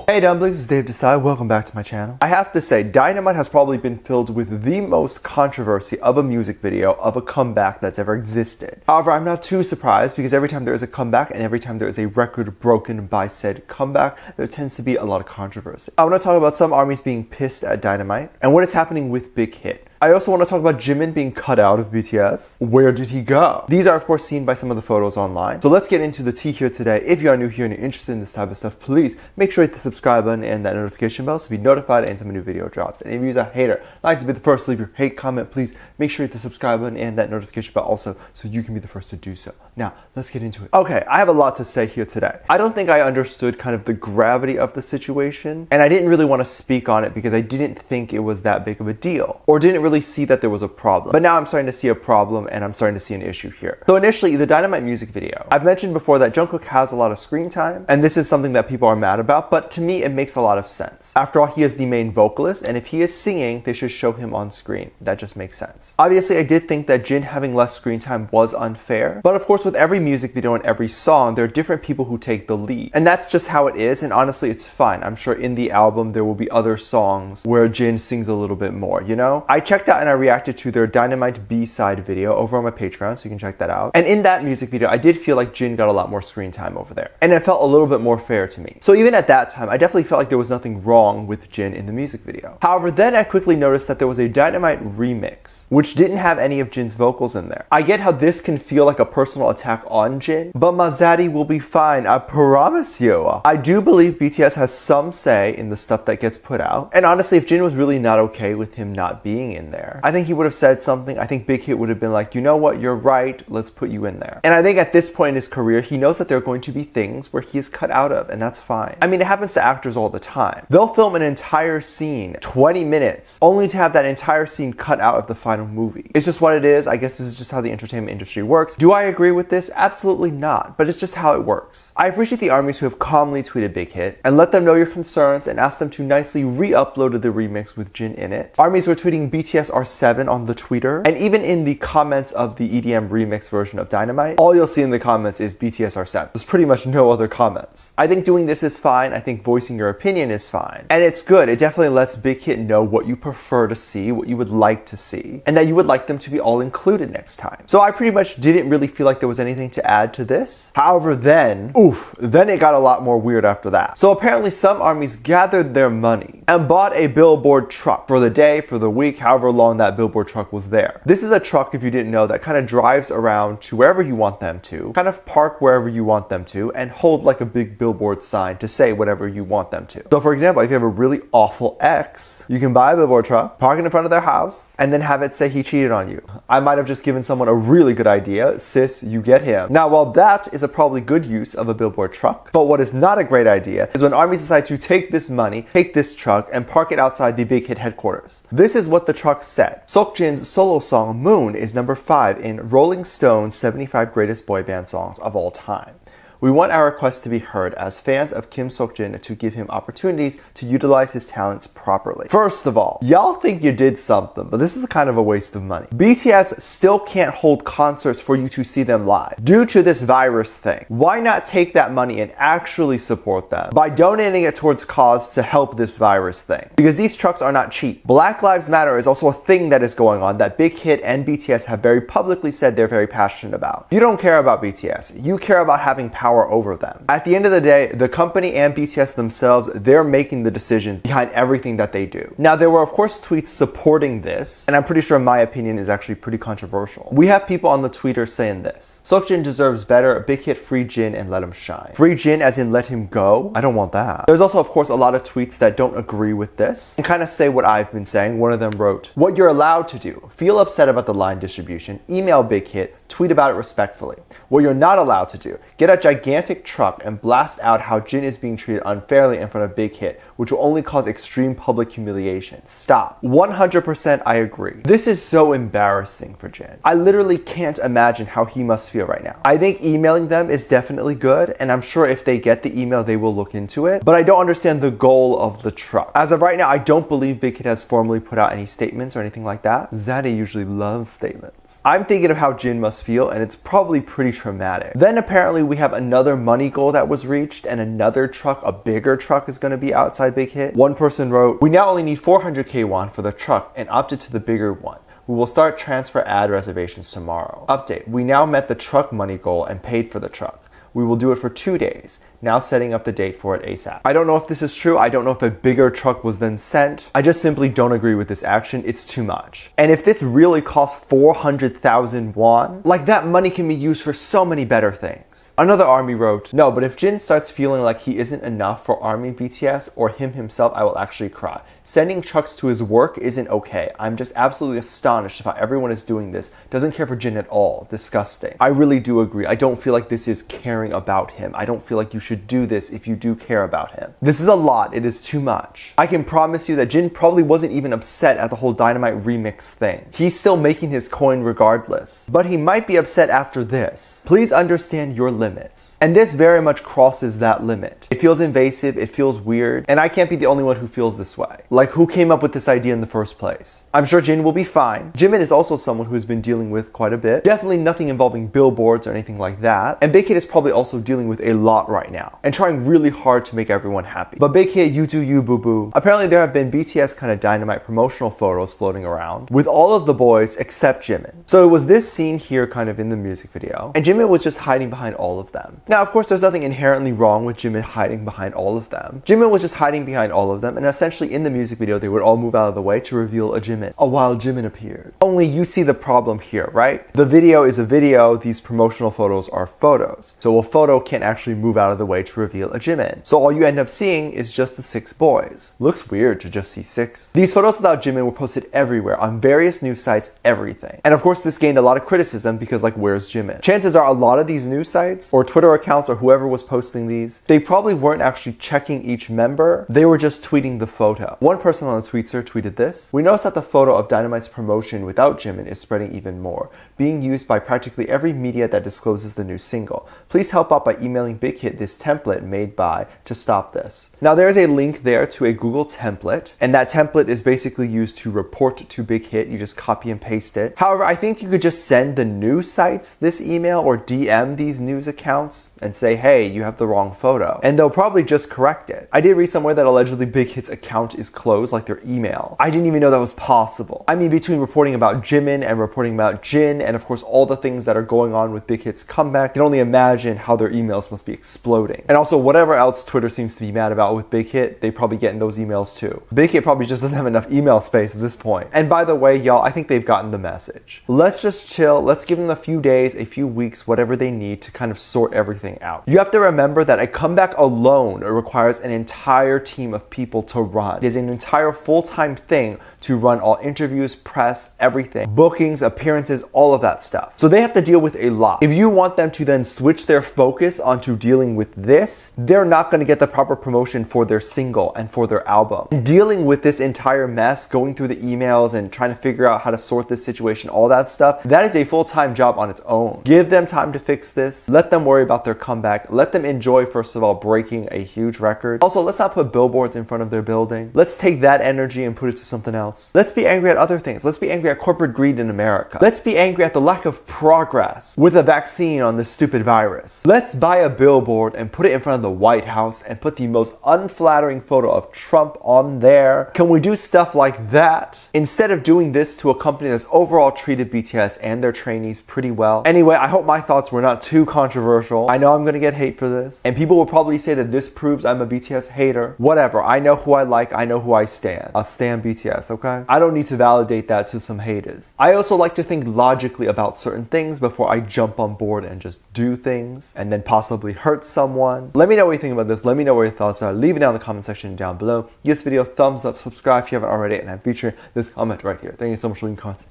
Hey dumplings, it's Dave Desai. Welcome back to my channel. I have to say, Dynamite has probably been filled with the most controversy of a music video of a comeback that's ever existed. However, I'm not too surprised because every time there is a comeback and every time there is a record broken by said comeback, there tends to be a lot of controversy. I want to talk about some armies being pissed at Dynamite and what is happening with Big Hit. I also want to talk about Jimin being cut out of BTS. Where did he go? These are of course seen by some of the photos online. So let's get into the tea here today. If you are new here and you're interested in this type of stuff, please make sure to hit the subscribe button and that notification bell to be notified anytime a new video drops. And if you're a hater, like to be the first to leave your hate comment, please make sure to hit the subscribe button and that notification bell also so you can be the first to do so. Now, let's get into it. Okay, I have a lot to say here today. I don't think I understood kind of the gravity of the situation, and I didn't really want to speak on it because I didn't think it was that big of a deal, or didn't really see that there was a problem. But now I'm starting to see a problem and I'm starting to see an issue here. So initially, the Dynamite music video. I've mentioned before that Jungkook has a lot of screen time, and this is something that people are mad about, but to me, it makes a lot of sense. After all, he is the main vocalist, and if he is singing, they should show him on screen. That just makes sense. Obviously, I did think that Jin having less screen time was unfair, but of course, with every music video and every song, there are different people who take the lead. And that's just how it is, and honestly, it's fine. I'm sure in the album, there will be other songs where Jin sings a little bit more, you know? I checked out and I reacted to their Dynamite B-side video over on my Patreon, so you can check that out. And in that music video, I did feel like Jin got a lot more screen time over there. And it felt a little bit more fair to me. So even at that time, I definitely felt like there was nothing wrong with Jin in the music video. However, then I quickly noticed that there was a Dynamite remix, which didn't have any of Jin's vocals in there. I get how this can feel like a personal attack on Jin, but Mazadi will be fine, I promise you. I do believe BTS has some say in the stuff that gets put out. And honestly, if Jin was really not okay with him not being in there, I think he would have said something. I think Big Hit would have been like, you know what, you're right, let's put you in there. And I think at this point in his career, he knows that there are going to be things where he is cut out of, and that's fine. I mean, it happens to actors all the time. They'll film an entire scene, 20 minutes, only to have that entire scene cut out of the final movie. It's just what it is. I guess this is just how the entertainment industry works. Do I agree with this? Absolutely not, but it's just how it works. I appreciate the armies who have calmly tweeted Big Hit and let them know your concerns and ask them to nicely re-upload the remix with Jin in it. Armies were tweeting BTS R7 on the Twitter, and even in the comments of the EDM remix version of Dynamite, all you'll see in the comments is BTS R7. There's pretty much no other comments. I think doing this is fine. I think voicing your opinion is fine. And it's good. It definitely lets Big Hit know what you prefer to see, what you would like to see, and that you would like them to be all included next time. So I pretty much didn't really feel like there was anything to add to this. However, then it got a lot more weird after that. So apparently some armies gathered their money and bought a Billboard Truck for the day, for the week, however long that Billboard Truck was there. This is a truck, if you didn't know, that kind of drives around to wherever you want them to, kind of park wherever you want them to, and hold like a big billboard sign to say whatever you want them to. So for example, if you have a really awful ex, you can buy a Billboard Truck, park it in front of their house, and then have it say he cheated on you. I might have just given someone a really good idea. Sis, you get him. Now, while that is a probably good use of a Billboard Truck, but what is not a great idea is when armies decide to take this money, take this truck, and park it outside the Big Hit headquarters. This is what the truck said. Seokjin's solo song Moon is number 5 in Rolling Stone's 75 Greatest Boy Band Songs of All Time. We want our request to be heard as fans of Kim Seokjin to give him opportunities to utilize his talents properly. First of all, y'all think you did something, but this is kind of a waste of money. BTS still can't hold concerts for you to see them live due to this virus thing. Why not take that money and actually support them by donating it towards cause to help this virus thing? Because these trucks are not cheap. Black Lives Matter is also a thing that is going on that Big Hit and BTS have very publicly said they're very passionate about. You don't care about BTS. You care about having power over them. At the end of the day, the company and BTS themselves, they're making the decisions behind everything that they do. Now, there were of course tweets supporting this, and I'm pretty sure my opinion is actually pretty controversial. We have people on the Twitter saying this: Seokjin deserves better, Big Hit free Jin and let him shine. Free Jin as in let him go? I don't want that. There's also of course a lot of tweets that don't agree with this and kind of say what I've been saying. One of them wrote, "What you're allowed to do, feel upset about the line distribution, email Big Hit, tweet about it respectfully. What you're not allowed to do, get a gigantic truck and blast out how Jin is being treated unfairly in front of Big Hit, which will only cause extreme public humiliation. Stop." 100% I agree. This is so embarrassing for Jin. I literally can't imagine how he must feel right now. I think emailing them is definitely good, and I'm sure if they get the email, they will look into it, but I don't understand the goal of the truck. As of right now, I don't believe Big Hit has formally put out any statements or anything like that. Zaddy usually loves statements. this. I'm thinking of how Jin must feel, and it's probably pretty traumatic. Then apparently we have another money goal that was reached, and another truck, a bigger truck, is going to be outside Big Hit. One person wrote, "We now only need 400k won for the truck and opted to the bigger one. We will start transfer ad reservations tomorrow. Update, we now met the truck money goal and paid for the truck. We will do it for 2 days. Now setting up the date for it ASAP." I don't know if this is true. I don't know if a bigger truck was then sent. I just simply don't agree with this action. It's too much. And if this really costs 400,000 won, like that money can be used for so many better things. Another ARMY wrote, "No, but if Jin starts feeling like he isn't enough for ARMY BTS or him himself, I will actually cry. Sending trucks to his work isn't okay. I'm just absolutely astonished of how everyone is doing this. Doesn't care for Jin at all. Disgusting." I really do agree. I don't feel like this is caring about him. I don't feel like you should do this if you do care about him. This is a lot. It is too much. I can promise you that Jin probably wasn't even upset at the whole Dynamite remix thing. He's still making his coin regardless. But he might be upset after this. Please understand your limits. And this very much crosses that limit. It feels invasive, it feels weird, and I can't be the only one who feels this way. Like, who came up with this idea in the first place? I'm sure Jin will be fine. Jimin is also someone who has been dealing with quite a bit. Definitely nothing involving billboards or anything like that. And Big Hit is probably also dealing with a lot right now and trying really hard to make everyone happy. But Big Hit, you do you, boo-boo. Apparently there have been BTS kind of Dynamite promotional photos floating around with all of the boys except Jimin. So it was this scene here kind of in the music video, and Jimin was just hiding behind all of them. Now, of course, there's nothing inherently wrong with Jimin hiding behind all of them. Jimin was just hiding behind all of them, and essentially in the music video, they would all move out of the way to reveal a Jimin. A wild Jimin appeared. Only you see the problem here, right? The video is a video, these promotional photos are photos. So a photo can't actually move out of the way to reveal a Jimin. So all you end up seeing is just the 6 boys. Looks weird to just see 6. These photos without Jimin were posted everywhere on various news sites, everything. And of course this gained a lot of criticism because, like, where's Jimin? Chances are a lot of these news sites or Twitter accounts or whoever was posting these, they probably weren't actually checking each member. They were just tweeting the photo. One person on Tweetser tweeted this: "We noticed that the photo of Dynamite's promotion without Jimin is spreading even more, being used by practically every media that discloses the new single. Please help out by emailing Big Hit this template made by to stop this." Now there is a link there to a Google template, and that template is basically used to report to Big Hit. You just copy and paste it. However, I think you could just send the news sites this email or DM these news accounts and say, "Hey, you have the wrong photo," and they'll probably just correct it. I did read somewhere that allegedly Big Hit's account is closed, like their email. I didn't even know that was possible. I mean, between reporting about Jimin and reporting about Jin, and of course all the things that are going on with Big Hit's comeback, I can only imagine how their emails must be exploding. And also whatever else Twitter seems to be mad about with Big Hit, they probably get in those emails too. Big Hit probably just doesn't have enough email space at this point. And by the way, y'all, I think they've gotten the message. Let's just chill. Let's give them a few days, a few weeks, whatever they need to kind of sort everything out. You have to remember that a comeback alone requires an entire team of people to run. It is an entire full-time thing to run all interviews, press, everything, bookings, appearances, all of that stuff. So they have to deal with a lot. If you want them to then switch their focus onto dealing with this, they're not going to get the proper promotion for their single and for their album. Dealing with this entire mess, going through the emails and trying to figure out how to sort this situation, all that stuff, that is a full-time job on its own. Give them time to fix this. Let them worry about their comeback. Let them enjoy, first of all, breaking a huge record. Also, let's not put billboards in front of their building. Let's take that energy and put it to something else. Let's be angry at other things. Let's be angry at corporate greed in America. Let's be angry at the lack of progress with a vaccine on this stupid virus. Let's buy a billboard and put it in front of the White House and put the most unflattering photo of Trump on there. Can we do stuff like that instead of doing this to a company that's overall treated BTS and their trainees pretty well? Anyway, I hope my thoughts were not too controversial. I know I'm gonna get hate for this, and people will probably say that this proves I'm a BTS hater. Whatever. I know who I like. I know who I stan. I'll stan BTS, okay? I don't need to validate that to some haters. I also like to think logically about certain things before I jump on board and just do things and then possibly hurt someone. Let me know what you think about this. Let me know what your thoughts are. Leave it down in the comment section down below. Give this video a thumbs up, subscribe if you haven't already, and I'm featuring this comment right here. Thank you so much for leaving comments.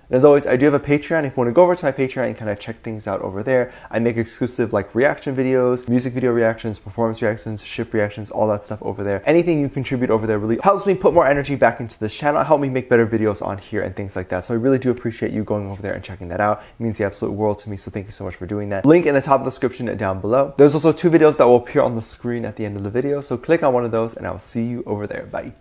And as always, I do have a Patreon. If you want to go over to my Patreon and kind of check things out over there, I make exclusive like reaction videos, music video reactions, performance reactions, ship reactions, all that stuff over there. Anything you contribute over there really helps me put more energy back into this channel, help me make better videos on here and things like that. So I really do appreciate you going over there and checking that out. It means the absolute world to me, so thank you so much for doing that. Link in the top of the description down below. There's also 2 videos that will appear on the screen at the end of the video, so click on one of those and I'll see you over there. Bye.